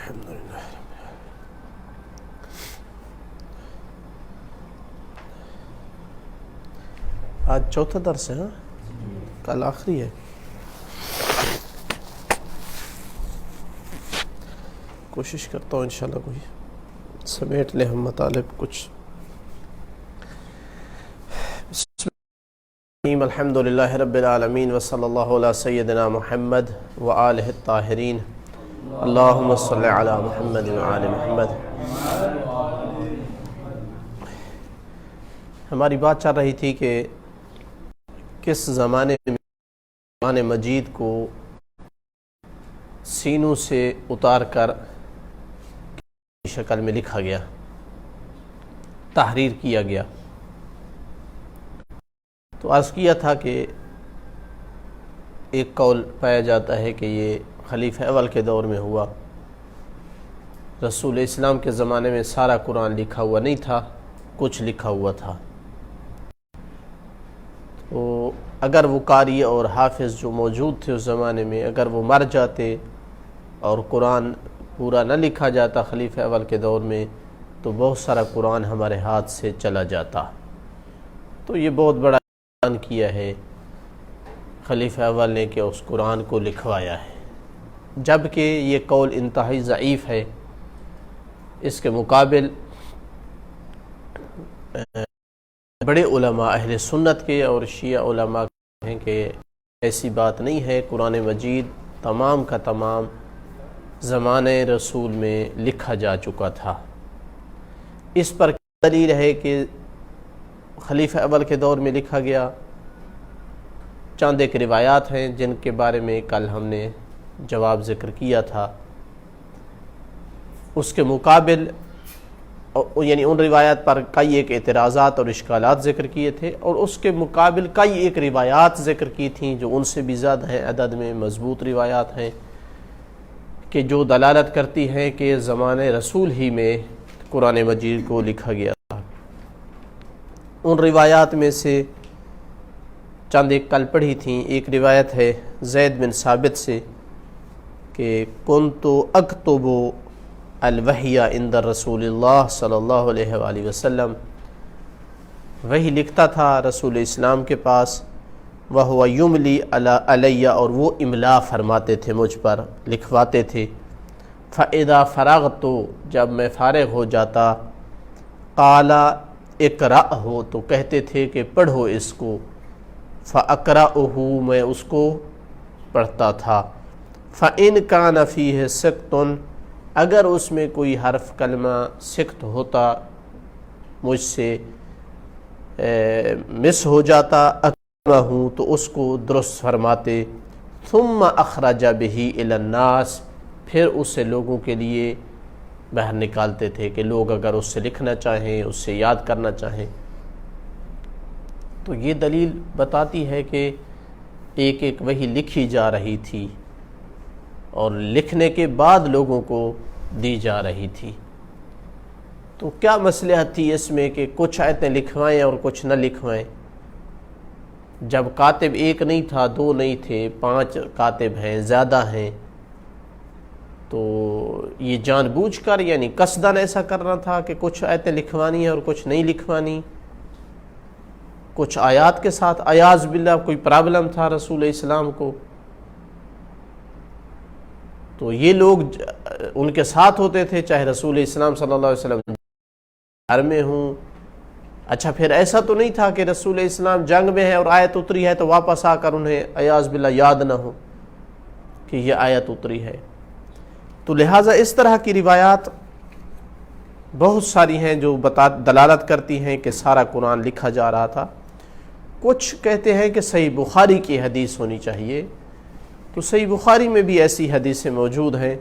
الحمدللہ آج چوتھا درس ہے، کل آخری ہے۔ کوشش کرتا ہوں انشاءاللہ کوئی سمیٹ لیں ہم مطالب کچھ۔ الحمدللہ رب العالمین وصلی اللہ علی سیدنا محمد وآلہ الطاہرین، اللہم صلی علی محمد وآل محمد۔ ہماری بات چل رہی تھی کہ کس زمانے میں قرآن مجید کو سینوں سے اتار کر شکل میں لکھا گیا، تحریر کیا گیا۔ تو عرض کیا تھا کہ ایک قول پایا جاتا ہے کہ یہ خلیفہ اول کے دور میں ہوا، رسول اسلام کے زمانے میں سارا قرآن لکھا ہوا نہیں تھا، کچھ لکھا ہوا تھا۔ تو اگر وہ قاری اور حافظ جو موجود تھے اس زمانے میں اگر وہ مر جاتے اور قرآن پورا نہ لکھا جاتا خلیفہ اول کے دور میں، تو بہت سارا قرآن ہمارے ہاتھ سے چلا جاتا۔ تو یہ بہت بڑا اعلان کیا ہے خلیفہ اول نے کہ اس قرآن کو لکھوایا ہے، جبکہ یہ قول انتہائی ضعیف ہے۔ اس کے مقابل بڑے علماء اہل سنت کے اور شیعہ علماء ہیں کہ ایسی بات نہیں ہے، قرآن مجید تمام کا تمام زمانے رسول میں لکھا جا چکا تھا۔ اس پر دلیل ہے کہ خلیفہ اول کے دور میں لکھا گیا، چند ایک روایات ہیں جن کے بارے میں کل ہم نے جواب ذکر کیا تھا۔ اس کے مقابل یعنی ان روایات پر کئی ایک اعتراضات اور اشکالات ذکر کیے تھے، اور اس کے مقابل کئی ایک روایات ذکر کی تھیں جو ان سے بھی زیادہ ہیں، عدد میں مضبوط روایات ہیں کہ جو دلالت کرتی ہیں کہ زمانے رسول ہی میں قرآن مجید کو لکھا گیا تھا۔ ان روایات میں سے چند ایک کل پڑھی تھیں۔ ایک روایت ہے زید بن ثابت سے کہ کنت اکتب الوحی عند رسول اللہ صلی اللہ علیہ وآلہ وسلم، وحی لکھتا تھا رسول اسلام کے پاس، وہو یملی علی، اور وہ املا فرماتے تھے مجھ پر، لکھواتے تھے۔ فاذا فرغت، جب میں فارغ ہو جاتا، قال اقرأہ، تو کہتے تھے کہ پڑھو اس کو، فاقرأہ، میں اس کو پڑھتا تھا۔ فإن کان فیہ سقط، اگر اس میں کوئی حرف کلمہ سقط ہوتا، مجھ سے مس ہو جاتا، اکرمہ، تو اس کو درست فرماتے۔ ثم اخرج بہ الی الناس، پھر اسے لوگوں کے لیے باہر نکالتے تھے کہ لوگ اگر اس سے لکھنا چاہیں، اس سے یاد کرنا چاہیں۔ تو یہ دلیل بتاتی ہے کہ ایک ایک وحی لکھی جا رہی تھی اور لکھنے کے بعد لوگوں کو دی جا رہی تھی۔ تو کیا مصلحت تھی اس میں کہ کچھ آیتیں لکھوائیں اور کچھ نہ لکھوائیں؟ جب کاتب ایک نہیں تھا، دو نہیں تھے، 5 کاتب ہیں، زیادہ ہیں، تو یہ جان بوجھ کر یعنی قصداً ایسا کرنا تھا کہ کچھ آیتیں لکھوانی ہیں اور کچھ نہیں لکھوانی، کچھ آیات کے ساتھ اعاذ باللہ کوئی پرابلم تھا رسول اسلام کو، تو یہ لوگ ان کے ساتھ ہوتے تھے، چاہے رسول اسلام صلی اللہ علیہ وسلم گھر میں ہوں۔ اچھا، پھر ایسا تو نہیں تھا کہ رسول اسلام جنگ میں ہے اور آیت اتری ہے تو واپس آ کر انہیں اعاذ باللہ یاد نہ ہو کہ یہ آیت اتری ہے۔ تو لہٰذا اس طرح کی روایات بہت ساری ہیں جو دلالت کرتی ہیں کہ سارا قرآن لکھا جا رہا تھا۔ کچھ کہتے ہیں کہ صحیح بخاری کی حدیث ہونی چاہیے، تو صحیح بخاری میں بھی ایسی حدیثیں موجود ہیں۔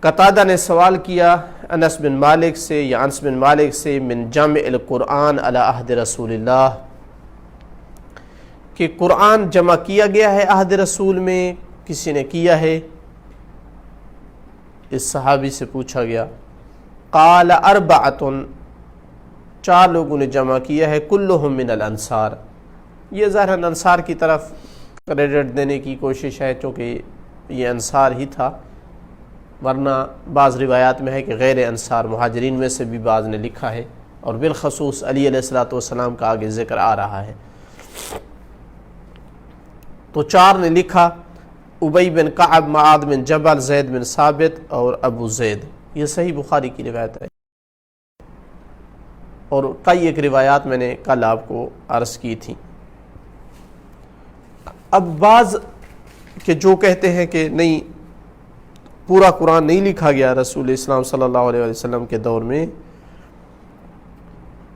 قتادہ نے سوال کیا انس بن مالک سے یا انس بن مالک سے، من جمع القرآن علی عہد رسول اللہ، کہ قرآن جمع کیا گیا ہے عہد رسول میں، کسی نے کیا ہے؟ اس صحابی سے پوچھا گیا۔ قال اربعۃ، 4 لوگوں نے جمع کیا ہے، کلہم من الانصار۔ یہ ظاہراً انصار کی طرف کریڈٹ دینے کی کوشش ہے چونکہ یہ انصار ہی تھا، ورنہ بعض روایات میں ہے کہ غیر انصار مہاجرین میں سے بھی بعض نے لکھا ہے، اور بالخصوص علی علیہ الصلوۃ والسلام کا آگے ذکر آ رہا ہے۔ تو 4 نے لکھا، ابی بن کعب، معاذ بن جبل، زید بن ثابت اور ابو زید۔ یہ صحیح بخاری کی روایت ہے، اور کئی ایک روایات میں نے کل آپ کو عرض کی تھی۔ اب بعض کہ جو کہتے ہیں کہ نہیں، پورا قرآن نہیں لکھا گیا رسول اسلام صلی اللہ علیہ وسلم کے دور میں،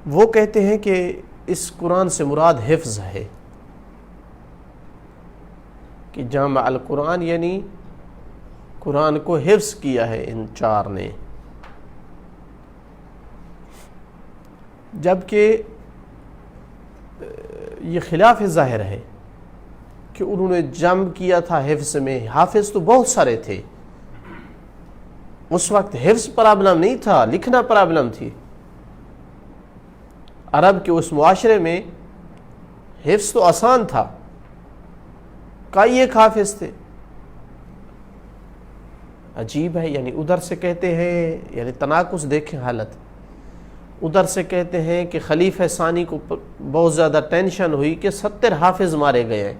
وہ کہتے ہیں کہ اس قرآن سے مراد حفظ ہے، کہ جامع القرآن یعنی قرآن کو حفظ کیا ہے ان 4 نے، جبکہ یہ خلاف ظاہر ہے کہ انہوں نے جمع کیا تھا حفظ میں۔ حافظ تو بہت سارے تھے، اس وقت حفظ پرابلم نہیں تھا، لکھنا پرابلم تھی۔ عرب کے اس معاشرے میں حفظ تو آسان تھا، کئی ایک حافظ تھے۔ عجیب ہے، یعنی ادھر سے کہتے ہیں، یعنی تناقض دیکھیں حالت، ادھر سے کہتے ہیں کہ خلیفہ ثانی کو بہت زیادہ ٹینشن ہوئی کہ 70 حافظ مارے گئے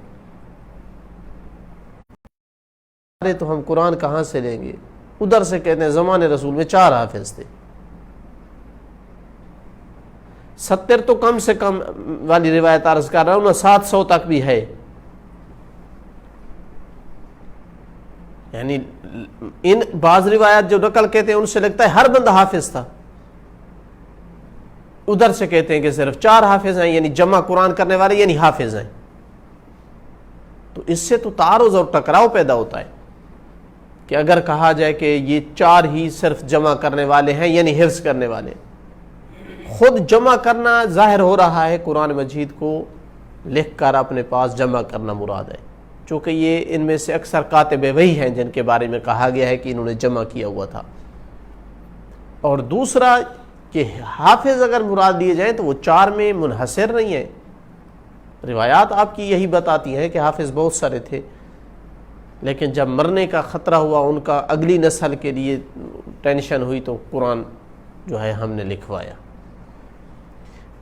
ہیں، تو ہم قرآن کہاں سے لیں گے؟ ادھر سے کہتے ہیں زمان رسول میں 4 حافظ تھے، 70 تو کم سے کم والی روایت عرض کر رہا ہوں، 700 تک بھی ہے۔ یعنی ان بعض روایات جو نقل کہتے ہیں ان سے لگتا ہے ہر بندہ حافظ تھا، ادھر سے کہتے ہیں کہ صرف 4 حافظ ہیں، یعنی جمع قرآن کرنے والے یعنی حافظ ہیں۔ تو اس سے تو تعارض اور ٹکراؤ پیدا ہوتا ہے کہ اگر کہا جائے کہ یہ 4 ہی صرف جمع کرنے والے ہیں یعنی حفظ کرنے والے، خود جمع کرنا ظاہر ہو رہا ہے قرآن مجید کو لکھ کر اپنے پاس جمع کرنا مراد ہے، چونکہ یہ ان میں سے اکثر کاتب وحی ہیں جن کے بارے میں کہا گیا ہے کہ انہوں نے جمع کیا ہوا تھا۔ اور دوسرا کہ حافظ اگر مراد لیے جائیں تو وہ 4 میں منحصر نہیں ہے، روایات آپ کی یہی بتاتی ہیں کہ حافظ بہت سارے تھے، لیکن جب مرنے کا خطرہ ہوا ان کا، اگلی نسل کے لیے ٹینشن ہوئی، تو قرآن جو ہے ہم نے لکھوایا۔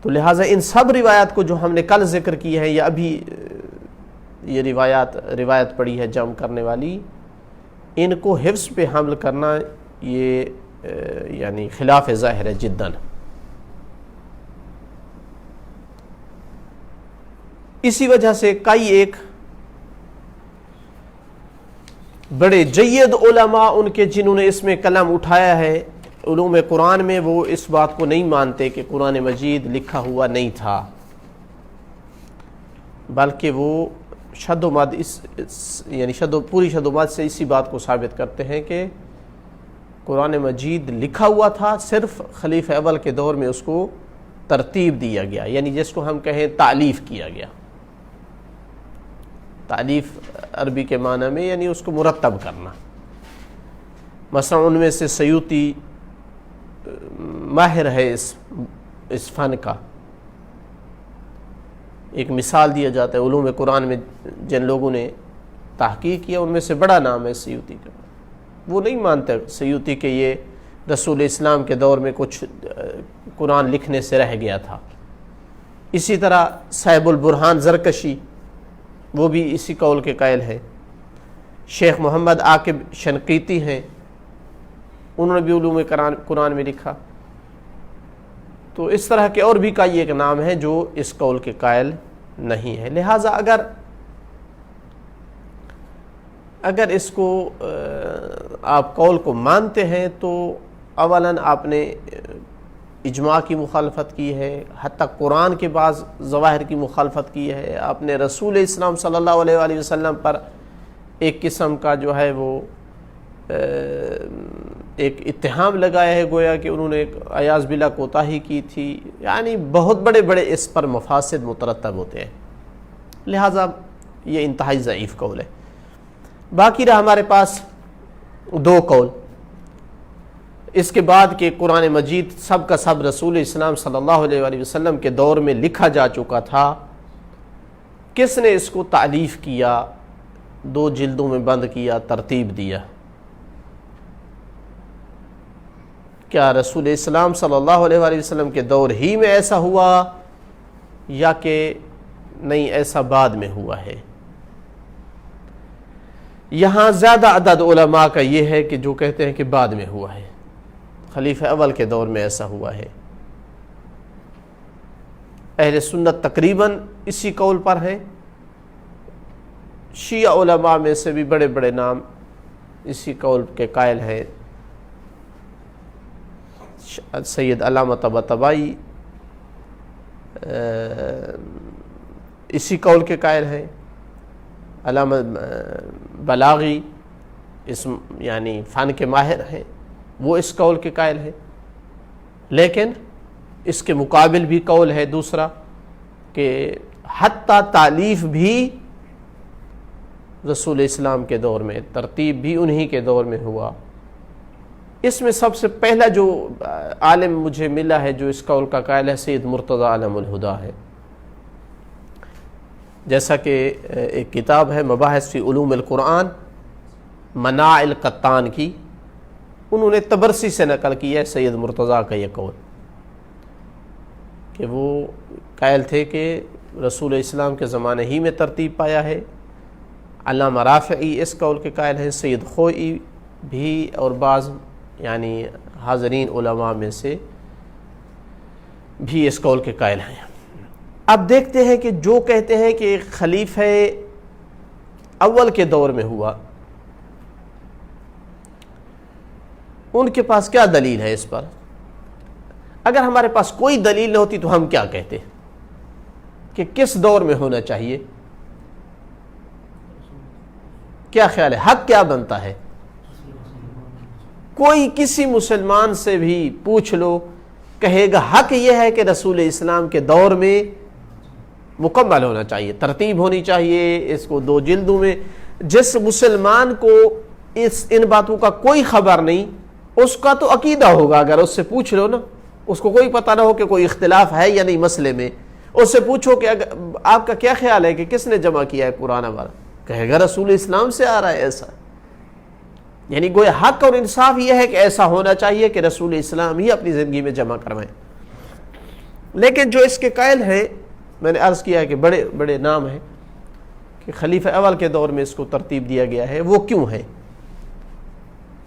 تو لہٰذا ان سب روایات کو جو ہم نے کل ذکر کی ہے یا ابھی یہ روایت پڑی ہے جمع کرنے والی، ان کو حفظ پہ حمل کرنا یہ یعنی خلاف ظاہر ہے جداً۔ اسی وجہ سے کئی ایک بڑے جید علماء ان کے جنہوں نے اس میں قلم اٹھایا ہے علوم قرآن میں، وہ اس بات کو نہیں مانتے کہ قرآن مجید لکھا ہوا نہیں تھا، بلکہ وہ شد و مد یعنی پوری شد و مد سے اسی بات کو ثابت کرتے ہیں کہ قرآن مجید لکھا ہوا تھا، صرف خلیفہ اول کے دور میں اس کو ترتیب دیا گیا، یعنی جس کو ہم کہیں تالیف کیا گیا۔ تالیف عربی کے معنی میں یعنی اس کو مرتب کرنا۔ مثلا ان میں سے سیوطی ماہر ہے اس فن کا، ایک مثال دیا جاتا ہے علوم قرآن میں جن لوگوں نے تحقیق کیا ان میں سے بڑا نام ہے سیوطی کا۔ وہ نہیں مانتے سیوطی کہ یہ رسول اسلام کے دور میں کچھ قرآن لکھنے سے رہ گیا تھا۔ اسی طرح صاحب البرہان زرکشی وہ بھی اسی قول کے قائل ہے۔ شیخ محمد عاقب شنقیطی ہیں، انہوں نے بھی علوم قرآن میں لکھا۔ تو اس طرح کے اور بھی کئی ایک نام ہیں جو اس قول کے قائل نہیں ہے۔ لہٰذا اگر اس کو آپ قول کو مانتے ہیں تو اولاً آپ نے اجماع کی مخالفت کی ہے، حتیٰ قرآن کے بعض ظواہر کی مخالفت کی ہے، آپ نے رسول اسلام صلی اللہ علیہ وآلہ وسلم پر ایک قسم کا جو ہے وہ ایک اتہام لگایا ہے، گویا کہ انہوں نے عیاذ باللہ کوتاہی کی تھی، یعنی بہت بڑے بڑے اس پر مفاسد مترتب ہوتے ہیں۔ لہٰذا یہ انتہائی ضعیف قول ہے۔ باقی رہا ہمارے پاس 2 قول، اس کے بعد کہ قرآن مجید سب کا سب رسول اسلام صلی اللہ علیہ وآلہ وسلم کے دور میں لکھا جا چکا تھا، کس نے اس کو تالیف کیا، 2 جلدوں میں بند کیا، ترتیب دیا؟ کیا رسول اسلام صلی اللہ علیہ وآلہ وسلم کے دور ہی میں ایسا ہوا یا کہ نہیں ایسا بعد میں ہوا ہے؟ یہاں زیادہ عدد علماء کا یہ ہے کہ جو کہتے ہیں کہ بعد میں ہوا ہے، خلیفہ اول کے دور میں ایسا ہوا ہے۔ اہل سنت تقریباً اسی قول پر ہیں، شیعہ علماء میں سے بھی بڑے بڑے نام اسی قول کے قائل ہیں۔ سید علامہ طباطبائی اسی قول کے قائل ہیں، علامہ بلاغی یعنی فن کے ماہر ہیں، وہ اس قول کے قائل ہیں۔ لیکن اس کے مقابل بھی قول ہے دوسرا کہ حتیٰ تالیف بھی رسول اسلام کے دور میں، ترتیب بھی انہی کے دور میں ہوا۔ اس میں سب سے پہلا جو عالم مجھے ملا ہے جو اس قول کا قائل ہے، سید مرتضی علم الہدا ہے۔ جیسا کہ ایک کتاب ہے مباحث فی علوم القرآن مناع القطان کی، انہوں نے طبرسی سے نقل کی ہے سید مرتضیٰ کا یہ قول کہ وہ قائل تھے کہ رسول اسلام کے زمانے ہی میں ترتیب پایا ہے۔ علامہ رافعی اس قول کے قائل ہیں، سید خوئی بھی اور بعض یعنی حاضرین علماء میں سے بھی اس قول کے قائل ہیں۔ اب دیکھتے ہیں کہ جو کہتے ہیں کہ خلیفہ اول کے دور میں ہوا، ان کے پاس کیا دلیل ہے اس پر؟ اگر ہمارے پاس کوئی دلیل نہ ہوتی تو ہم کیا کہتے کہ کس دور میں ہونا چاہیے؟ کیا خیال ہے، حق کیا بنتا ہے؟ کوئی کسی مسلمان سے بھی پوچھ لو، کہے گا حق یہ ہے کہ رسول اسلام کے دور میں مکمل ہونا چاہیے، ترتیب ہونی چاہیے، اس کو 2 جلدوں میں۔ جس مسلمان کو ان باتوں کا کوئی خبر نہیں، اس کا تو عقیدہ ہوگا، اگر اس سے پوچھ لو نا، اس کو کوئی پتہ نہ ہو کہ کوئی اختلاف ہے یا نہیں مسئلے میں، اس سے پوچھو کہ آپ کا کیا خیال ہے کہ کس نے جمع کیا ہے قرآن ہمارا، کہے گا رسول اسلام سے آ رہا ہے ایسا۔ یعنی گویا حق اور انصاف یہ ہے کہ ایسا ہونا چاہیے کہ رسول اسلام ہی اپنی زندگی میں جمع کروائیں۔ لیکن جو اس کے قائل ہیں، میں نے عرض کیا ہے کہ بڑے بڑے نام ہیں کہ خلیفہ اول کے دور میں اس کو ترتیب دیا گیا ہے، وہ کیوں ہے؟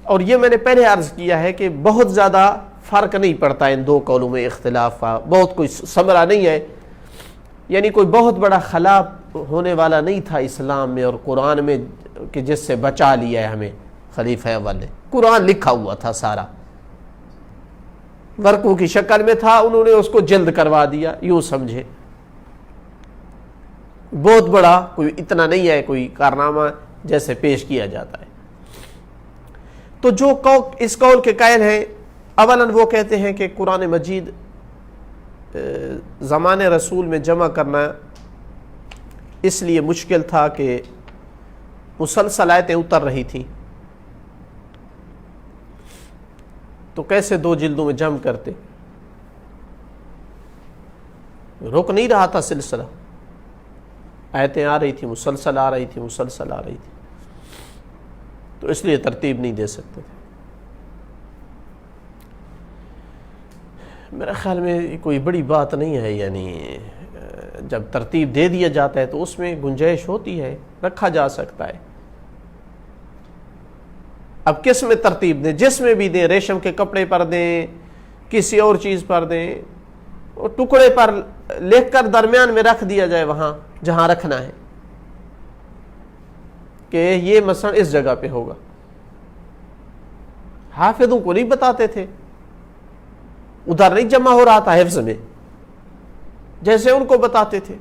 اور یہ میں نے پہلے عرض کیا ہے کہ بہت زیادہ فرق نہیں پڑتا ان 2 قولوں میں، اختلاف کا بہت کوئی ثمرہ نہیں ہے، یعنی کوئی بہت بڑا خلا ہونے والا نہیں تھا اسلام میں اور قرآن میں کہ جس سے بچا لیا ہے ہمیں خلیفہ اول نے۔ قرآن لکھا ہوا تھا سارا، ورقوں کی شکل میں تھا، انہوں نے اس کو جلد کروا دیا، یوں سمجھے۔ بہت بڑا کوئی اتنا نہیں ہے کوئی کارنامہ جیسے پیش کیا جاتا ہے۔ تو جو اس قول کے قائل ہیں، اولاً وہ کہتے ہیں کہ قرآن مجید زمان رسول میں جمع کرنا اس لیے مشکل تھا کہ مسلسل آیتیں اتر رہی تھیں، تو کیسے 2 جلدوں میں جمع کرتے؟ رک نہیں رہا تھا سلسلہ، آیتیں آ رہی تھی، مسلسل آ رہی تھی، مسلسل آ رہی تھی، تو اس لیے ترتیب نہیں دے سکتے تھے۔ میرے خیال میں کوئی بڑی بات نہیں ہے، یعنی جب ترتیب دے دیا جاتا ہے تو اس میں گنجائش ہوتی ہے، رکھا جا سکتا ہے۔ اب کس میں ترتیب دیں؟ جس میں بھی دیں، ریشم کے کپڑے پر دیں، کسی اور چیز پر دیں، ٹکڑے پر لکھ کر درمیان میں رکھ دیا جائے وہاں جہاں رکھنا ہے کہ یہ مثلا اس جگہ پہ ہوگا۔ حافظوں کو نہیں بتاتے تھے، ادھر نہیں جمع ہو رہا تھا حفظ میں، جیسے ان کو بتاتے تھے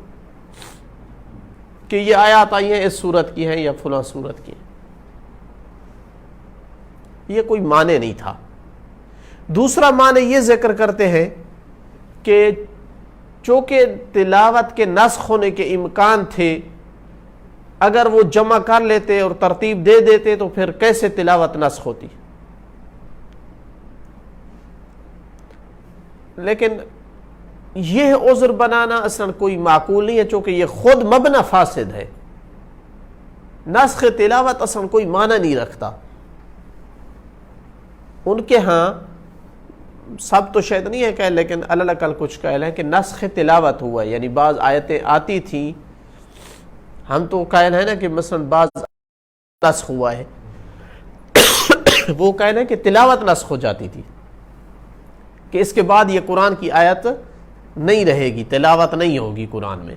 کہ یہ آیات آئی ہیں اس صورت کی ہیں یا فلاں صورت کی ہیں۔ یہ کوئی معنی نہیں تھا۔ دوسرا معنی یہ ذکر کرتے ہیں کہ چونکہ تلاوت کے نسخ ہونے کے امکان تھے، اگر وہ جمع کر لیتے اور ترتیب دے دیتے تو پھر کیسے تلاوت نسخ ہوتی؟ لیکن یہ عذر بنانا اصلا کوئی معقول نہیں ہے، چونکہ یہ خود مبنی فاسد ہے۔ نسخ تلاوت اصلا کوئی معنی نہیں رکھتا۔ ان کے ہاں سب تو شاید نہیں ہے قائل، لیکن اللہ کل کچھ قائل ہے کہ نسخ تلاوت ہوا ہے، یعنی بعض آیتیں آتی تھیں، ہم تو قائل ہے نا کہ مثلا بعض نسخ ہوا ہے، وہ قائل ہے کہ تلاوت نسخ ہو جاتی تھی، کہ اس کے بعد یہ قرآن کی آیت نہیں رہے گی، تلاوت نہیں ہوگی قرآن میں۔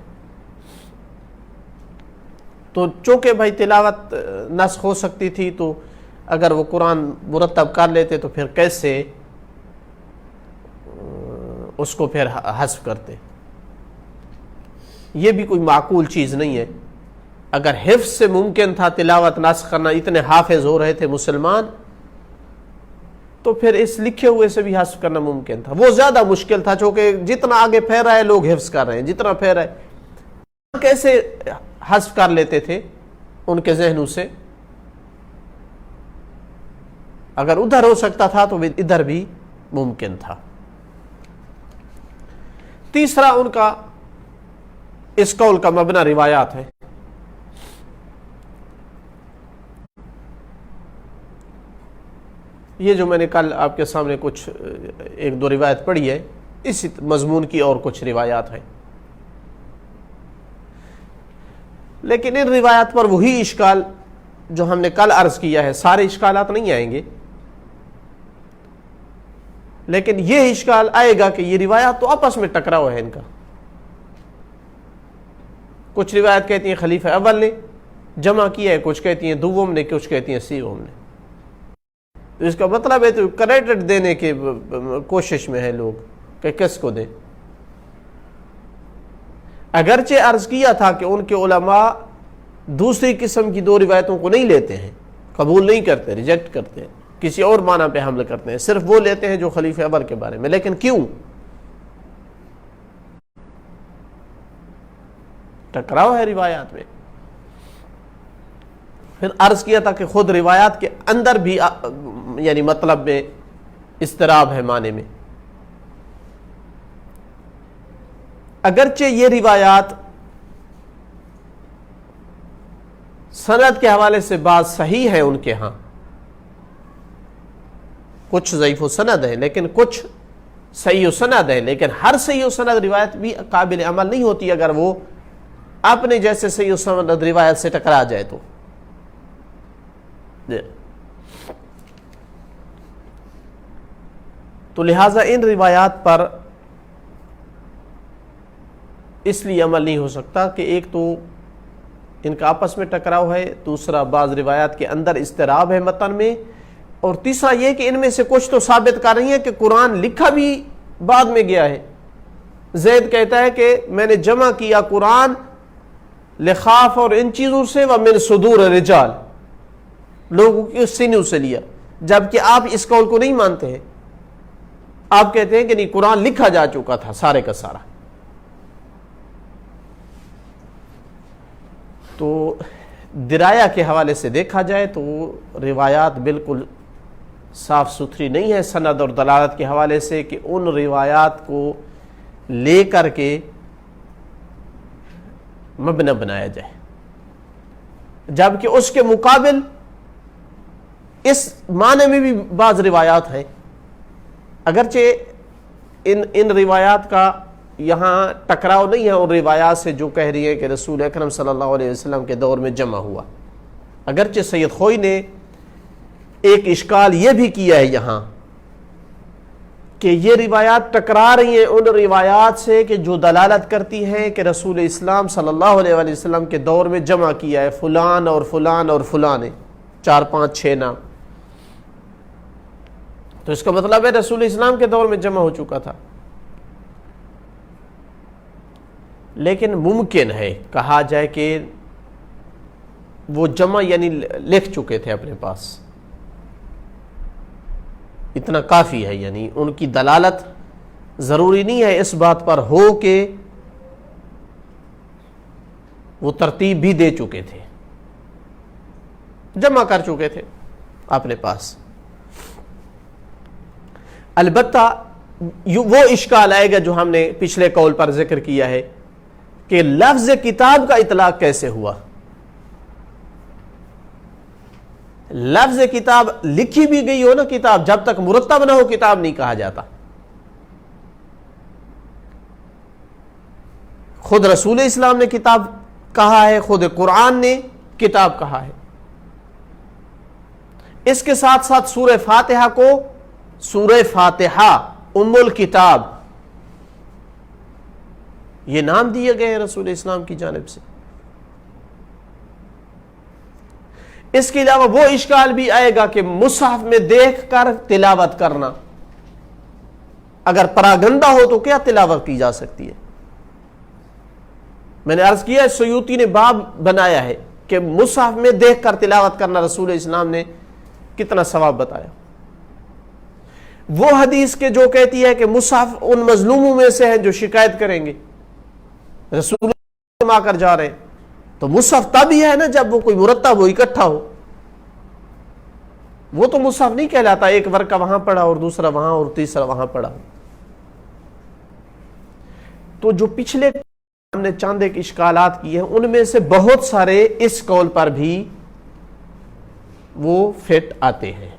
تو چونکہ بھائی تلاوت نسخ ہو سکتی تھی، تو اگر وہ قرآن مرتب کر لیتے تو پھر کیسے اس کو پھر حذف کرتے؟ یہ بھی کوئی معقول چیز نہیں ہے۔ اگر حفظ سے ممکن تھا تلاوت نسخ کرنا، اتنے حافظ ہو رہے تھے مسلمان، تو پھر اس لکھے ہوئے سے بھی حذف کرنا ممکن تھا۔ وہ زیادہ مشکل تھا، چونکہ جتنا آگے پھیر رہا ہے لوگ حفظ کر رہے ہیں، جتنا پھیر رہا ہے، کیسے حذف کر لیتے تھے ان کے ذہنوں سے؟ اگر ادھر ہو سکتا تھا تو ادھر بھی ممکن تھا۔ تیسرا ان کا اس قول کا مبنی روایات ہے۔ یہ جو میں نے کل آپ کے سامنے کچھ ایک دو روایت پڑھی ہے، اسی مضمون کی اور کچھ روایات ہیں، لیکن ان روایات پر وہی اشکال جو ہم نے کل عرض کیا ہے، سارے اشکالات نہیں آئیں گے، لیکن یہ اشکال آئے گا کہ یہ روایات تو آپس میں ٹکراؤ ہے ان کا۔ کچھ روایت کہتی ہیں خلیفہ اول نے جمع کیا ہے، کچھ کہتی ہیں دوم نے، کچھ کہتی ہیں سیوم نے۔ اس کا مطلب ہے تو کریڈٹ دینے کی کوشش میں ہے لوگ کہ کس کو دیں۔ اگرچہ عرض کیا تھا کہ ان کے علماء دوسری قسم کی دو روایتوں کو نہیں لیتے ہیں، قبول نہیں کرتے، ریجیکٹ کرتے ہیں، کسی اور معنی پہ حمل کرتے ہیں، صرف وہ لیتے ہیں جو خلیفہ اول کے بارے میں۔ لیکن کیوں؟ ٹکراؤ ہے روایات میں۔ پھر عرض کیا تھا کہ خود روایات کے اندر بھی یعنی مطلب میں اضطراب ہے معنی میں۔ اگرچہ یہ روایات سند کے حوالے سے بعض صحیح ہے ان کے ہاں، کچھ ضعیف السند ہے لیکن کچھ صحیح السند ہے، لیکن ہر صحیح السند روایت بھی قابل عمل نہیں ہوتی اگر وہ اپنے جیسے صحیح السند روایت سے ٹکرا جائے تو لہٰذا ان روایات پر اس لیے عمل نہیں ہو سکتا کہ ایک تو ان کا آپس میں ٹکراؤ ہے، دوسرا بعض روایات کے اندر اضطراب ہے متن میں، اور تیسرا یہ کہ ان میں سے کچھ تو ثابت کر رہی ہیں کہ قرآن لکھا بھی بعد میں گیا ہے۔ زید کہتا ہے کہ میں نے جمع کیا قرآن لخاف اور ان چیزوں سے، ومن صدور رجال، لوگوں کے سینوں سے لیا، جبکہ آپ اس قول کو نہیں مانتے ہیں۔ آپ کہتے ہیں کہ نہیں، قرآن لکھا جا چکا تھا سارے کا سارا۔ تو درایا کے حوالے سے دیکھا جائے تو روایات بالکل صاف ستھری نہیں ہے سند اور دلالت کے حوالے سے کہ ان روایات کو لے کر کے مبنی بنایا جائے، جبکہ اس کے مقابل اس معنی میں بھی بعض روایات ہیں، اگرچہ ان روایات کا یہاں ٹکراؤ نہیں ہے ان روایات سے جو کہہ رہی ہے کہ رسول اکرم صلی اللہ علیہ وسلم کے دور میں جمع ہوا۔ اگرچہ سید خوئی نے ایک اشکال یہ بھی کیا ہے یہاں کہ یہ روایات ٹکرا رہی ہیں ان روایات سے کہ جو دلالت کرتی ہیں کہ رسول اسلام صلی اللہ علیہ وسلم کے دور میں جمع کیا ہے فلان اور فلان اور فلان، 4 5 6 نام، تو اس کا مطلب ہے رسول اسلام کے دور میں جمع ہو چکا تھا۔ لیکن ممکن ہے کہا جائے کہ وہ جمع یعنی لکھ چکے تھے اپنے پاس، اتنا کافی ہے، یعنی ان کی دلالت ضروری نہیں ہے اس بات پر ہو کہ وہ ترتیب بھی دے چکے تھے، جمع کر چکے تھے اپنے پاس۔ البتہ وہ اشکال آئے گا جو ہم نے پچھلے قول پر ذکر کیا ہے کہ لفظ کتاب کا اطلاق کیسے ہوا۔ لفظ کتاب لکھی بھی گئی ہو نا، کتاب جب تک مرتب نہ ہو کتاب نہیں کہا جاتا، خود رسول اسلام نے کتاب کہا ہے، خود قرآن نے کتاب کہا ہے۔ اس کے ساتھ ساتھ سورہ فاتحہ کو سورہ فاتحہ ام الکتاب یہ نام دیے گئے ہیں رسول اسلام کی جانب سے۔ اس کے علاوہ وہ اشکال بھی آئے گا کہ مصحف میں دیکھ کر تلاوت کرنا، اگر پراگندہ ہو تو کیا تلاوت کی جا سکتی ہے؟ میں نے عرض کیا سیوطی نے باب بنایا ہے کہ مصحف میں دیکھ کر تلاوت کرنا رسول اسلام نے کتنا ثواب بتایا۔ وہ حدیث کے جو کہتی ہے کہ مصحف ان مظلوموں میں سے ہیں جو شکایت کریں گے رسول آ کر جا رہے ہیں، تو مصحف تب ہی ہے نا جب وہ کوئی مرتب ہو، اکٹھا ہو۔ وہ تو مصحف نہیں کہلاتا ایک ورقہ وہاں پڑا اور دوسرا وہاں اور تیسرا وہاں پڑا۔ تو جو پچھلے ہم نے چاند ایک اشکالات کیے ہیں ان میں سے بہت سارے اس قول پر بھی وہ فٹ آتے ہیں۔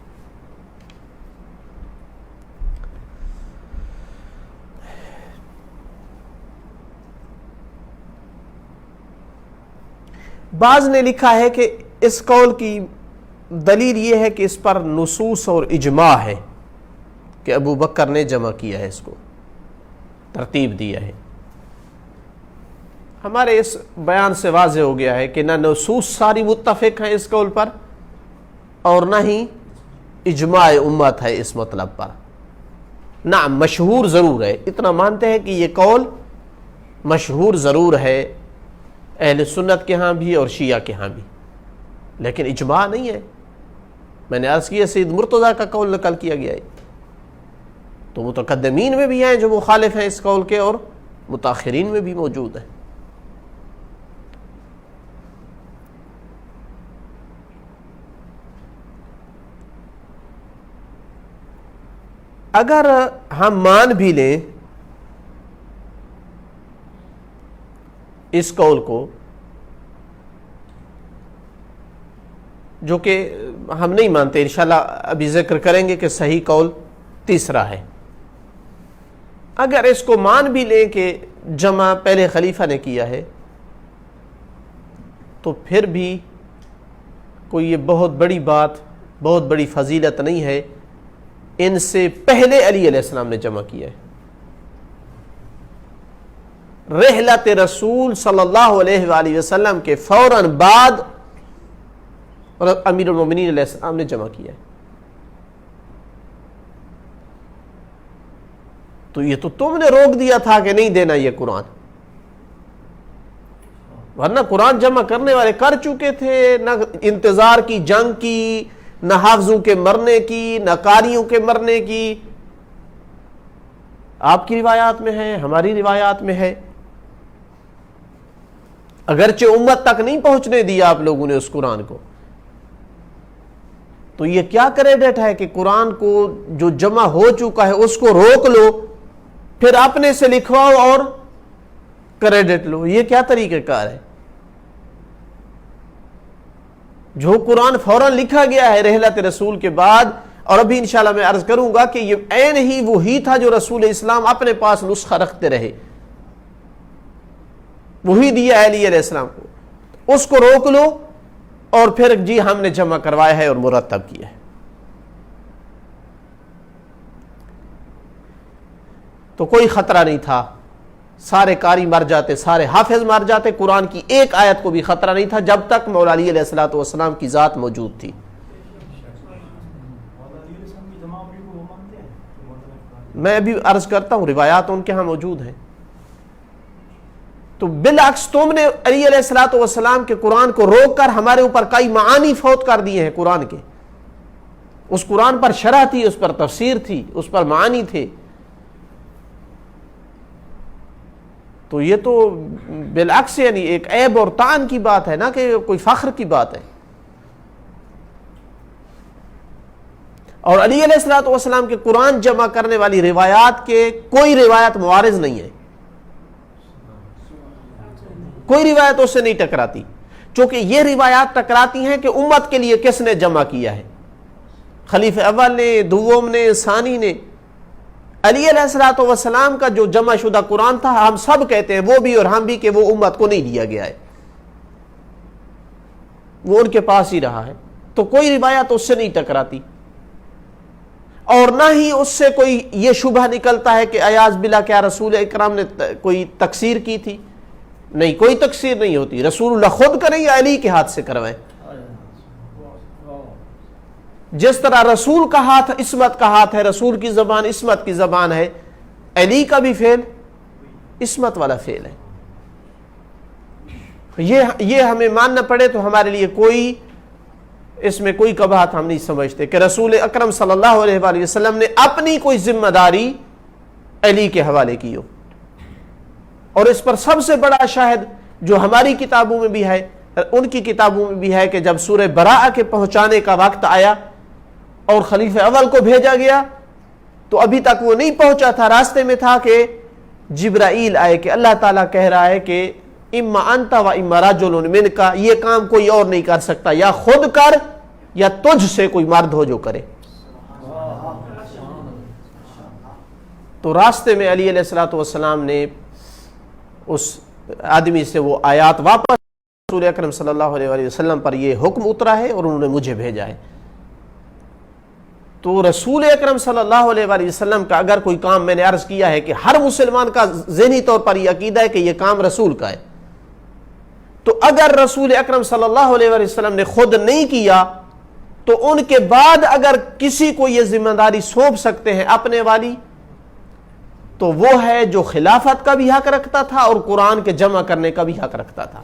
بعض نے لکھا ہے کہ اس قول کی دلیل یہ ہے کہ اس پر نصوص اور اجماع ہے کہ ابو بکر نے جمع کیا ہے، اس کو ترتیب دیا ہے۔ ہمارے اس بیان سے واضح ہو گیا ہے کہ نہ نصوص ساری متفق ہیں اس قول پر اور نہ ہی اجماع امت ہے اس مطلب پر۔ نہ مشہور ضرور ہے، اتنا مانتے ہیں کہ یہ قول مشہور ضرور ہے اہل سنت کے ہاں بھی اور شیعہ کے ہاں بھی، لیکن اجماع نہیں ہے۔ میں نے عرض کیا سید مرتضیٰ کا قول نقل کیا گیا ہے، تو متقدمین میں بھی ہیں جو مخالف ہیں اس قول کے اور متاخرین میں بھی موجود ہیں۔ اگر ہم مان بھی لیں اس قول کو، جو کہ ہم نہیں مانتے، انشاءاللہ ابھی ذکر کریں گے کہ صحیح قول تیسرا ہے، اگر اس کو مان بھی لیں کہ جمع پہلے خلیفہ نے کیا ہے، تو پھر بھی کوئی یہ بہت بڑی بات، بہت بڑی فضیلت نہیں ہے۔ ان سے پہلے علی علیہ السلام نے جمع کیا ہے، رحلت رسول صلی اللہ علیہ وآلہ وسلم کے فوراً بعد امیر المومنین علیہ السلام نے جمع کیا ہے۔ تو یہ تو تم نے روک دیا تھا کہ نہیں دینا یہ قرآن، ورنہ قرآن جمع کرنے والے کر چکے تھے، نہ انتظار کی جنگ کی، نہ حافظوں کے مرنے کی، نہ قاریوں کے مرنے کی۔ آپ کی روایات میں ہے، ہماری روایات میں ہے، اگرچہ امت تک نہیں پہنچنے دیا آپ لوگوں نے اس قرآن کو۔ تو یہ کیا کریڈٹ ہے کہ قرآن کو جو جمع ہو چکا ہے اس کو روک لو، پھر اپنے سے لکھواؤ اور کریڈٹ لو؟ یہ کیا طریقہ کار ہے؟ جو قرآن فوراً لکھا گیا ہے رحلت رسول کے بعد، اور ابھی انشاءاللہ میں عرض کروں گا کہ یہ عین ہی وہی تھا جو رسول اسلام اپنے پاس نسخہ رکھتے رہے، وہی دیا علی علیہ السلام کو، اس کو روک لو اور پھر جی ہم نے جمع کروایا ہے اور مرتب کیا ہے۔ تو کوئی خطرہ نہیں تھا، سارے قاری مر جاتے، سارے حافظ مر جاتے، قرآن کی ایک آیت کو بھی خطرہ نہیں تھا جب تک مولا علی علیہ السلام کی ذات موجود تھی۔ میں ابھی عرض کرتا ہوں روایات ان کے ہاں موجود ہیں۔ تو بالعکس تم نے علی علیہ السلام کے قرآن کو روک کر ہمارے اوپر کئی معانی فوت کر دیے ہیں قرآن کے۔ اس قرآن پر شرح تھی، اس پر تفسیر تھی، اس پر معانی تھے۔ تو یہ تو بالعکس یعنی ایک عیب اور طعن کی بات ہے، نہ کہ کوئی فخر کی بات ہے۔ اور علی علیہ السلام کے قرآن جمع کرنے والی روایات کے کوئی روایت معارض نہیں ہے، کوئی روایت اس سے نہیں ٹکراتی، چونکہ یہ روایات ٹکراتی ہیں کہ امت کے لیے کس نے جمع کیا ہے، خلیفہ اول نے، دوم نے، ثانی نے۔ علی علیہ الصلوۃ والسلام کا جو جمع شدہ قرآن تھا، ہم سب کہتے ہیں، وہ بھی اور ہم بھی، کہ وہ امت کو نہیں دیا گیا ہے، وہ ان کے پاس ہی رہا ہے. تو کوئی روایت اس سے نہیں ٹکراتی، اور نہ ہی اس سے کوئی یہ شبہ نکلتا ہے کہ ایاز باللہ کیا رسول اکرم نے کوئی تقصیر کی تھی. نہیں، کوئی تقصیر نہیں ہوتی. رسول اللہ خود کریں یا علی کے ہاتھ سے کروائیں. جس طرح رسول کا ہاتھ عصمت کا ہاتھ ہے، رسول کی زبان عصمت کی زبان ہے، علی کا بھی فعل عصمت والا فعل ہے. یہ ہمیں ماننا پڑے تو ہمارے لیے کوئی اس میں کوئی قباحت ہم نہیں سمجھتے کہ رسول اکرم صلی اللہ علیہ وآلہ وسلم نے اپنی کوئی ذمہ داری علی کے حوالے کی ہو. اور اس پر سب سے بڑا شاہد جو ہماری کتابوں میں بھی ہے، ان کی کتابوں میں بھی ہے، کہ جب سورہ براءہ کے پہنچانے کا وقت آیا اور خلیفہ اول کو بھیجا گیا تو ابھی تک وہ نہیں پہنچا تھا، راستے میں تھا کہ جبرائیل آئے کہ اللہ تعالیٰ کہہ رہا ہے کہ اما انت و اما رجل منک، یہ کام کوئی اور نہیں کر سکتا، یا خود کر یا تجھ سے کوئی مرد ہو جو کرے. تو راستے میں علی علیہ الصلوۃ والسلام نے اس آدمی سے وہ آیات واپس، رسول اکرم صلی اللہ علیہ وآلہ وسلم پر یہ حکم اترا ہے اور انہوں نے مجھے بھیجا ہے. تو رسول اکرم صلی اللہ علیہ وآلہ وسلم کا اگر کوئی کام، میں نے عرض کیا ہے کہ ہر مسلمان کا ذہنی طور پر یہ عقیدہ ہے کہ یہ کام رسول کا ہے، تو اگر رسول اکرم صلی اللہ علیہ وآلہ وسلم نے خود نہیں کیا تو ان کے بعد اگر کسی کو یہ ذمہ داری سونپ سکتے ہیں اپنے والی، تو وہ ہے جو خلافت کا بھی حق رکھتا تھا اور قرآن کے جمع کرنے کا بھی حق رکھتا تھا.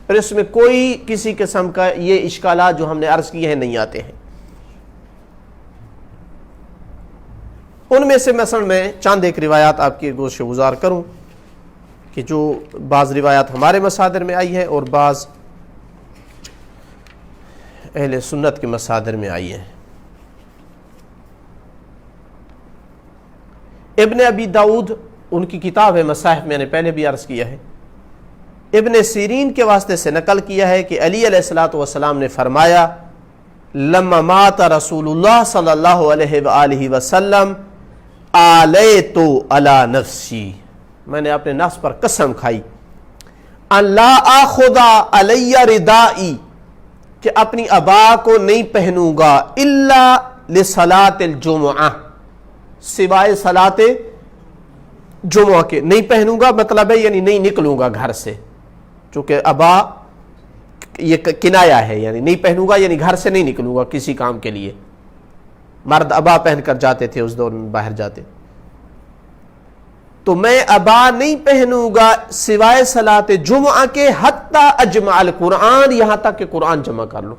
اور اس میں کوئی کسی قسم کا یہ اشکالات جو ہم نے عرض کیے ہیں نہیں آتے ہیں. ان میں سے مثلا میں چند ایک روایات آپ کی گوش گزار کروں کہ جو بعض روایات ہمارے مصادر میں آئی ہے اور بعض اہل سنت کے مصادر میں آئی ہے. ابن ابی داؤد، ان کی کتاب ہے مصاحف، میں نے پہلے بھی عرض کیا ہے، ابن سیرین کے واسطے سے نقل کیا ہے کہ علی علیہ الصلوۃ والسلام نے فرمایا لما مات رسول اللہ صلی اللہ علیہ وآلہ وسلم آلیت علی نفسی، میں نے اپنے نفس پر قسم کھائی، ان لا آخذ علی ردائی، کہ اپنی عبا کو نہیں پہنوں گا، الا لصلاۃ الجمعہ، سوائے صلاۃ جمعہ کے نہیں پہنوں گا، مطلب ہے یعنی نہیں نکلوں گا گھر سے، چونکہ عبا یہ کنایا ہے، یعنی نہیں پہنوں گا یعنی گھر سے نہیں نکلوں گا کسی کام کے لیے. مرد عبا پہن کر جاتے تھے اس دور میں، باہر جاتے، تو میں عبا نہیں پہنوں گا سوائے صلاۃ جمعہ کے، حتی اجمع القرآن، یہاں تک کہ قرآن جمع کر لو.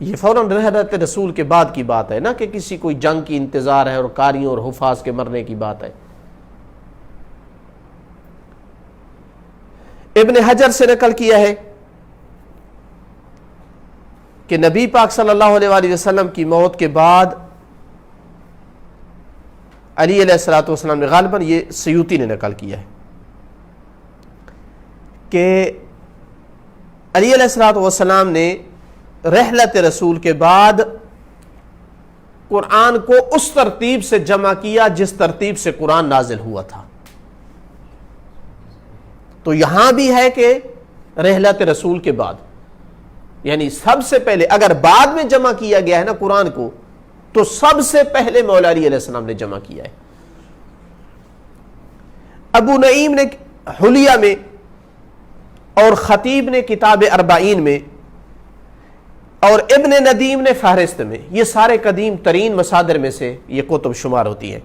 یہ فوراً رحلت رسول کے بعد کی بات ہے نا، کہ کسی کوئی جنگ کی انتظار ہے اور قاریوں اور حفاظ کے مرنے کی بات ہے. ابن حجر سے نقل کیا ہے کہ نبی پاک صلی اللہ علیہ وآلہ وسلم کی موت کے بعد علی علیہ الصلوۃ والسلام نے، غالباً یہ سیوطی نے نقل کیا ہے، کہ علی علیہ الصلوۃ والسلام نے رحلت رسول کے بعد قرآن کو اس ترتیب سے جمع کیا جس ترتیب سے قرآن نازل ہوا تھا. تو یہاں بھی ہے کہ رحلت رسول کے بعد، یعنی سب سے پہلے اگر بعد میں جمع کیا گیا ہے نا قرآن کو، تو سب سے پہلے مولا علی علیہ السلام نے جمع کیا ہے. ابو نعیم نے حلیہ میں اور خطیب نے کتاب اربعین میں اور ابن ندیم نے فہرست میں، یہ سارے قدیم ترین مصادر میں سے یہ کتب شمار ہوتی ہیں،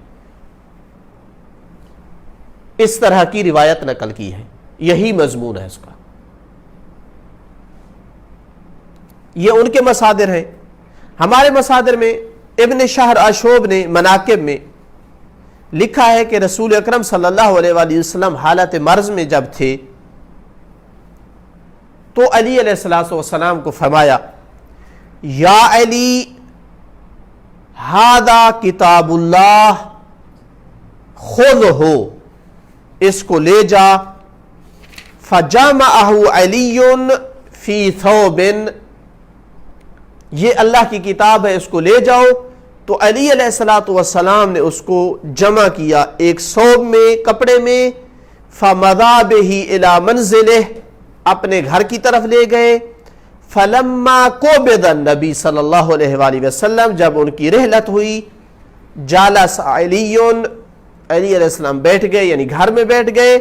اس طرح کی روایت نقل کی ہے. یہی مضمون ہے اس کا، یہ ان کے مصادر ہیں. ہمارے مصادر میں ابن شہر اشوب نے مناقب میں لکھا ہے کہ رسول اکرم صلی اللہ علیہ وآلہ وسلم حالت مرض میں جب تھے تو علی علیہ الصلوۃ والسلام کو فرمایا، یا علی ھذا کتاب اللہ، خذہ، اس کو لے جا. فجمعہ علی فی ثوب، یہ اللہ کی کتاب ہے، اس کو لے جاؤ۔ تو علی علیہ الصلوۃ والسلام نے اس کو جمع کیا ایک ثوب میں، کپڑے میں، فمضى به الى منزله، اپنے گھر کی طرف لے گئے۔ فلما قبض النبی صلی اللہ علیہ وآلہ وسلم، جب ان کی رحلت ہوئی، جالس علی علیہ السلام بیٹھ گئے، یعنی گھر میں بیٹھ گئے۔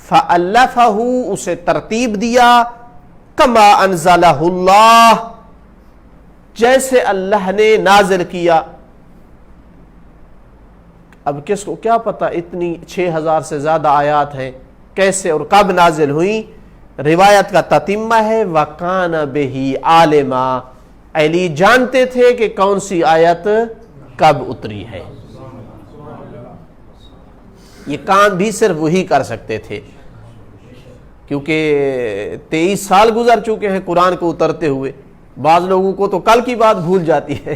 فألفہ، اسے ترتیب دیا، کما انزلہ اللہ، جیسے اللہ نے نازل کیا۔ اب کس کو کیا پتا اتنی 6000 سے زیادہ آیات ہیں، کیسے اور کب نازل ہوئی؟ روایت کا تتمہ ہے وَقَانَ بِهِ عَالِمًا، علی جانتے تھے کہ کون سی آیت کب اتری ہے۔ یہ کام بھی صرف وہی کر سکتے تھے، کیونکہ 23 سال گزر چکے ہیں قرآن کو اترتے ہوئے، بعض لوگوں کو تو کل کی بات بھول جاتی ہے،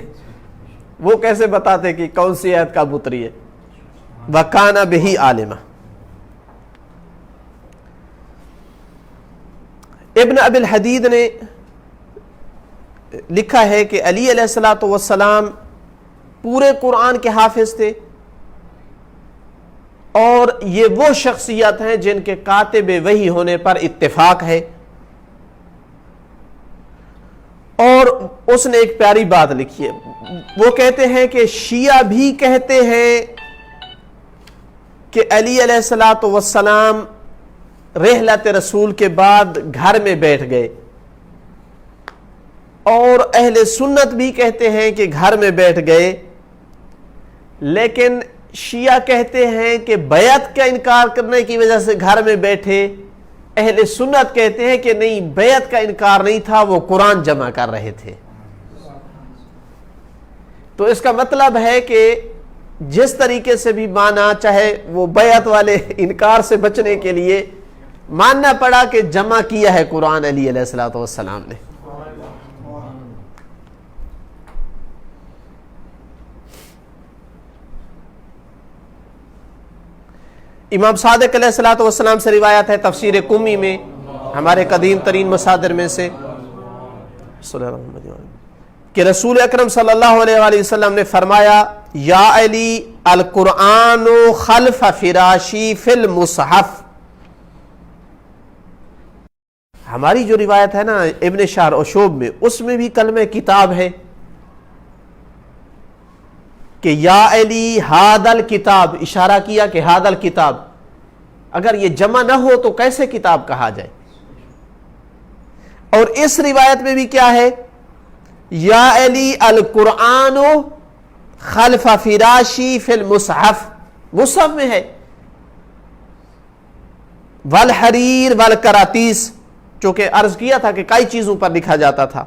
وہ کیسے بتاتے کہ کون سی آیت کب اتری ہے؟ وَقَانَ بِهِ عَالِمًا۔ ابن ابی الحدید نے لکھا ہے کہ علی علیہ الصلوۃ والسلام پورے قرآن کے حافظ تھے، اور یہ وہ شخصیت ہیں جن کے کاتب وحی ہونے پر اتفاق ہے۔ اور اس نے ایک پیاری بات لکھی ہے، وہ کہتے ہیں کہ شیعہ بھی کہتے ہیں کہ علی علیہ الصلوۃ والسلام رحلت رسول کے بعد گھر میں بیٹھ گئے، اور اہل سنت بھی کہتے ہیں کہ گھر میں بیٹھ گئے، لیکن شیعہ کہتے ہیں کہ بیعت کا انکار کرنے کی وجہ سے گھر میں بیٹھے، اہل سنت کہتے ہیں کہ نہیں، بیعت کا انکار نہیں تھا، وہ قرآن جمع کر رہے تھے۔ تو اس کا مطلب ہے کہ جس طریقے سے بھی مانا، چاہے وہ بیعت والے انکار سے بچنے کے لیے ماننا پڑا کہ جمع کیا ہے قرآن علی علیہ الصلوۃ والسلام نے۔ امام صادق علیہ الصلوۃ والسلام سے روایت ہے تفسیر قمی میں، ہمارے قدیم ترین مصادر میں سے، کہ رسول اکرم صلی اللہ علیہ وآلہ وسلم نے فرمایا، یا علی القرآن خلف فراشی فی المصحف۔ ہماری جو روایت ہے نا ابن شہر اشوب میں، اس میں بھی کلمہ کتاب ہے کہ یا علی ہذا الکتاب، اشارہ کیا کہ ہذا الکتاب، اگر یہ جمع نہ ہو تو کیسے کتاب کہا جائے؟ اور اس روایت میں بھی کیا ہے؟ یا علی القرآن خلف فراشی فی المصحف، مصحف میں ہے، والحریر والکراتیس، چونکہ عرض کیا تھا کہ کئی چیزوں پر لکھا جاتا تھا،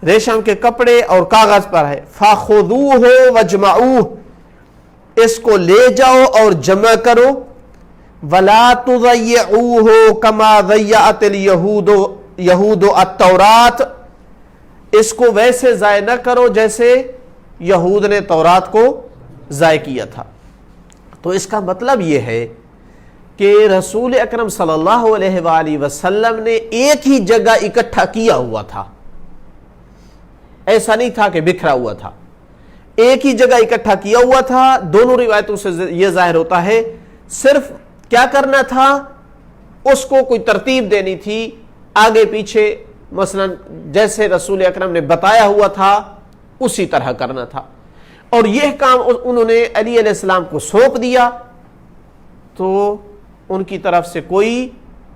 ریشم کے کپڑے اور کاغذ پر ہے۔ فَخُذُوهُ وَاجْمَعُوهُ، اس کو لے جاؤ اور جمع کرو۔ وَلَا تُضَيِّعُوهُ كَمَا ضَيَّعَتِ الْيَهُودُ التَّوْرَاتَ، اس کو ویسے ضائع نہ کرو جیسے یہود نے تورات کو ضائع کیا تھا۔ تو اس کا مطلب یہ ہے کہ رسول اکرم صلی اللہ علیہ وآلہ وسلم نے ایک ہی جگہ اکٹھا کیا ہوا تھا، ایسا نہیں تھا کہ بکھرا ہوا تھا، ایک ہی جگہ اکٹھا کیا ہوا تھا۔ دونوں روایتوں سے یہ ظاہر ہوتا ہے، صرف کیا کرنا تھا، اس کو کوئی ترتیب دینی تھی، آگے پیچھے مثلا جیسے رسول اکرم نے بتایا ہوا تھا اسی طرح کرنا تھا، اور یہ کام انہوں نے علی علیہ السلام کو سونپ دیا، تو ان کی طرف سے کوئی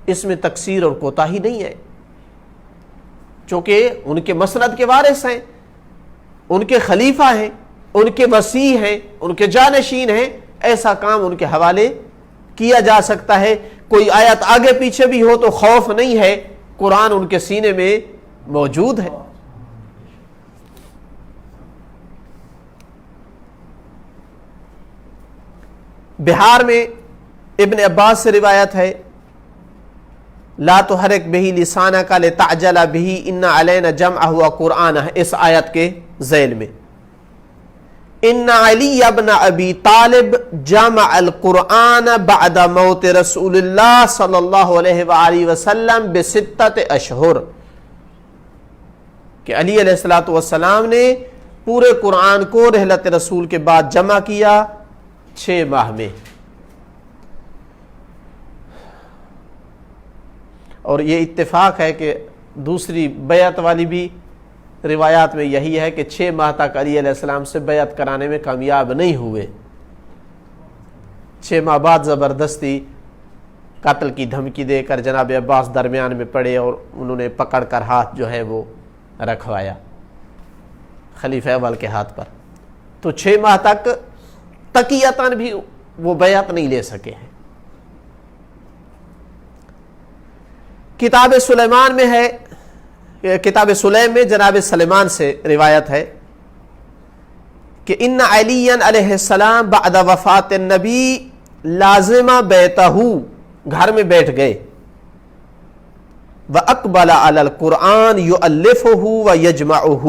اس میں تقصیر اور کوتاہی نہیں ہے، چونکہ ان کے مسند کے وارث ہیں، ان کے خلیفہ ہیں، ان کے وصی ہیں، ان کے جانشین ہیں، ایسا کام ان کے حوالے کیا جا سکتا ہے۔ کوئی آیت آگے پیچھے بھی ہو تو خوف نہیں ہے، قرآن ان کے سینے میں موجود ہے۔ بہار میں ابن عباس سے روایت ہے، لا تحرک بہ لسانک لتعجل بہ ان علینا جمعہ وقرآنہ، اس آیت کے ذیل میں ان علی ابن ابی طالب جمع القرآن بعد موت رسول اللہ صلی اللہ علیہ وآلہ وسلم بستۃ اشہر، کہ علی علیہ الصلوۃ والسلام نے پورے قرآن کو رحلت رسول کے بعد جمع کیا 6 ماہ میں، اور یہ اتفاق ہے کہ دوسری بیعت والی بھی روایات میں یہی ہے کہ 6 ماہ تک علی علیہ السلام سے بیعت کرانے میں کامیاب نہیں ہوئے، 6 ماہ بعد زبردستی قتل کی دھمکی دے کر جناب عباس درمیان میں پڑے اور انہوں نے پکڑ کر ہاتھ جو ہے وہ رکھوایا خلیفہ اول کے ہاتھ پر، تو 6 ماہ تک تقیتاً بھی وہ بیعت نہیں لے سکے ہیں۔ کتاب سلیمان میں ہے، کتاب سلیم میں جناب سلیمان سے روایت ہے کہ ان علی علیہ السلام بعد وفات النبی لازمہ بیتہ، گھر میں بیٹھ گئے، وَأَقْبَلَ عَلَى الْقُرْآنِ يُؤَلِّفُهُ وَيَجْمَعُهُ،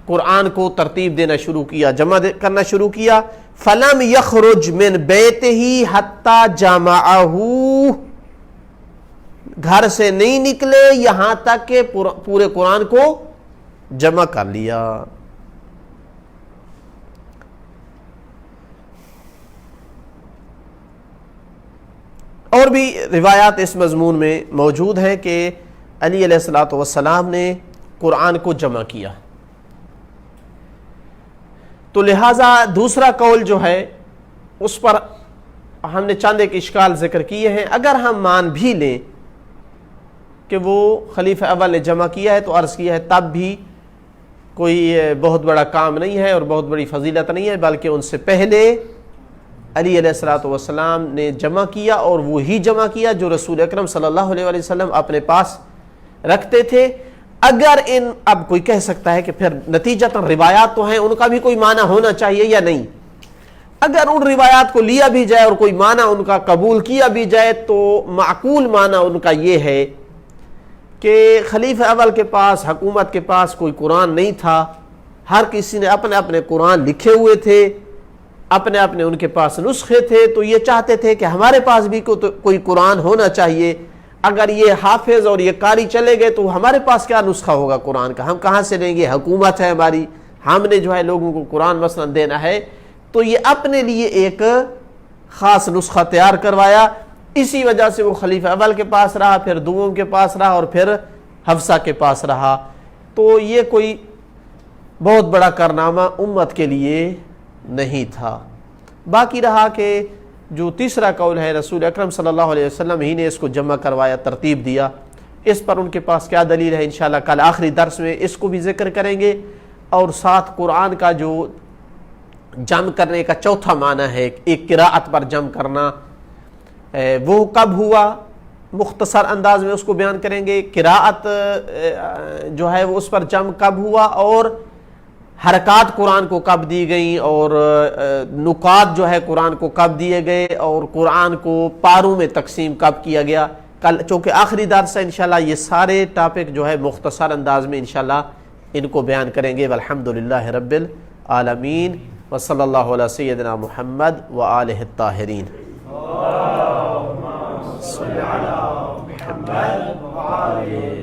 قرآن کو ترتیب دینا شروع کیا، جمع کرنا شروع کیا، فَلَمْ يَخْرُجْ مِنْ بَيْتِهِ حَتَّى جَمَعَهُ، گھر سے نہیں نکلے یہاں تک کہ پورے قرآن کو جمع کر لیا۔ اور بھی روایات اس مضمون میں موجود ہیں کہ علی علیہ الصلوۃ والسلام نے قرآن کو جمع کیا، تو لہٰذا دوسرا قول جو ہے اس پر ہم نے چند ایک اشکال ذکر کیے ہیں۔ اگر ہم مان بھی لیں کہ وہ خلیفہ اول نے جمع کیا ہے تو عرض کیا ہے تب بھی کوئی بہت بڑا کام نہیں ہے اور بہت بڑی فضیلت نہیں ہے، بلکہ ان سے پہلے علی علیہ الصلوۃ والسلام نے جمع کیا، اور وہی جمع کیا جو رسول اکرم صلی اللہ علیہ وسلم اپنے پاس رکھتے تھے۔ اگر اب کوئی کہہ سکتا ہے کہ پھر نتیجتاً روایات تو ہیں، ان کا بھی کوئی معنی ہونا چاہیے یا نہیں؟ اگر ان روایات کو لیا بھی جائے اور کوئی معنی ان کا قبول کیا بھی جائے تو معقول معنی ان کا یہ ہے کہ خلیفہ اول کے پاس، حکومت کے پاس کوئی قرآن نہیں تھا، ہر کسی نے اپنے اپنے قرآن لکھے ہوئے تھے، اپنے اپنے ان کے پاس نسخے تھے، تو یہ چاہتے تھے کہ ہمارے پاس بھی کوئی قرآن ہونا چاہیے، اگر یہ حافظ اور یہ قاری چلے گئے تو ہمارے پاس کیا نسخہ ہوگا قرآن کا، ہم کہاں سے لیں گے؟ حکومت ہے ہماری، ہم نے جو ہے لوگوں کو قرآن مثلا دینا ہے، تو یہ اپنے لیے ایک خاص نسخہ تیار کروایا۔ اسی وجہ سے وہ خلیفہ اول کے پاس رہا، پھر دوم کے پاس رہا، اور پھر حفصہ کے پاس رہا۔ تو یہ کوئی بہت بڑا کارنامہ امت کے لیے نہیں تھا۔ باقی رہا کہ جو تیسرا قول ہے رسول اکرم صلی اللہ علیہ وسلم ہی نے اس کو جمع کروایا، ترتیب دیا، اس پر ان کے پاس کیا دلیل ہے انشاءاللہ کل آخری درس میں اس کو بھی ذکر کریں گے۔ اور ساتھ قرآن کا جو جمع کرنے کا چوتھا معنی ہے، ایک قراءت پر جمع کرنا، وہ کب ہوا، مختصر انداز میں اس کو بیان کریں گے۔ قراءت جو ہے وہ اس پر جمع کب ہوا، اور حرکات قرآن کو کب دی گئیں، اور نکات جو ہے قرآن کو کب دیے گئے، اور قرآن کو پاروں میں تقسیم کب کیا گیا۔ کل چونکہ آخری درس ہے انشاءاللہ یہ سارے ٹاپک جو ہے مختصر انداز میں انشاءاللہ ان کو بیان کریں گے۔ والحمدللہ رب العالمین، وصلی اللہ علی سیدنا محمد وآلہ الطاہرین۔ صلی علی محمد وآلہ